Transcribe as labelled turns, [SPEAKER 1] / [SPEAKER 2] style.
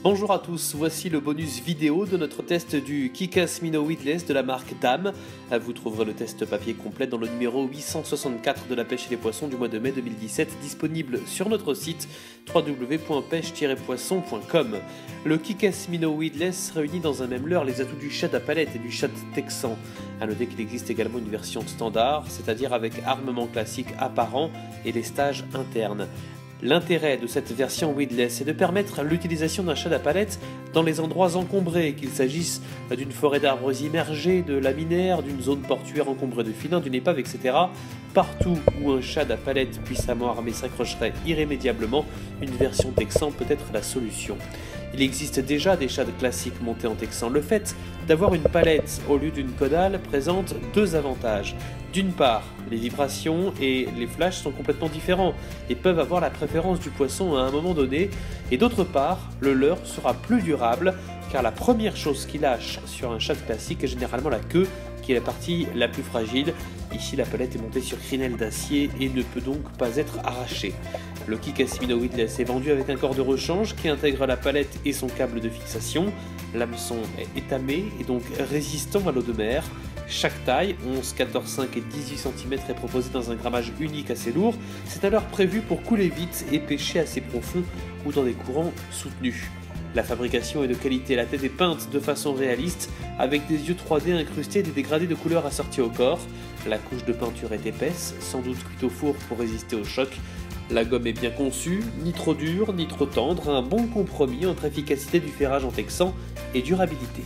[SPEAKER 1] Bonjour à tous, voici le bonus vidéo de notre test du Kick-Ass Minnow Weedless de la marque Dam. Vous trouverez le test papier complet dans le numéro 864 de la pêche et les poissons du mois de mai 2017, disponible sur notre site www.pêche-poisson.com. Le Kick-Ass Minnow Weedless réunit dans un même leurre les atouts du shad à palette et du shad texan. A noter qu'il existe également une version standard, c'est-à-dire avec armement classique apparent et lestage interne. L'intérêt de cette version weedless est de permettre l'utilisation d'un shad à palette dans les endroits encombrés, qu'il s'agisse d'une forêt d'arbres immergés, de laminaires, d'une zone portuaire encombrée de filins, d'une épave, etc. Partout où un shad à palette puissamment armé s'accrocherait irrémédiablement, une version texan peut être la solution. Il existe déjà des shads classiques montés en texan. Le fait d'avoir une palette au lieu d'une caudale présente deux avantages. D'une part, les vibrations et les flashs sont complètement différents et peuvent avoir la préférence du poisson à un moment donné. Et d'autre part, le leurre sera plus durable car la première chose qui lâche sur un shad classique est généralement la queue, qui est la partie la plus fragile. Ici, la palette est montée sur crinelle d'acier et ne peut donc pas être arrachée. Le Kick-Ass Minnow Weedless est vendu avec un corps de rechange qui intègre la palette et son câble de fixation. L'hameçon est étamé et donc résistant à l'eau de mer. Chaque taille, 11, 14, 5 et 18 cm, est proposée dans un grammage unique assez lourd. C'est alors prévu pour couler vite et pêcher assez profond ou dans des courants soutenus. La fabrication est de qualité, la tête est peinte de façon réaliste, avec des yeux 3D incrustés et des dégradés de couleurs assortis au corps. La couche de peinture est épaisse, sans doute cuite au four pour résister au choc. La gomme est bien conçue, ni trop dure, ni trop tendre, un bon compromis entre efficacité du ferrage en texan et durabilité.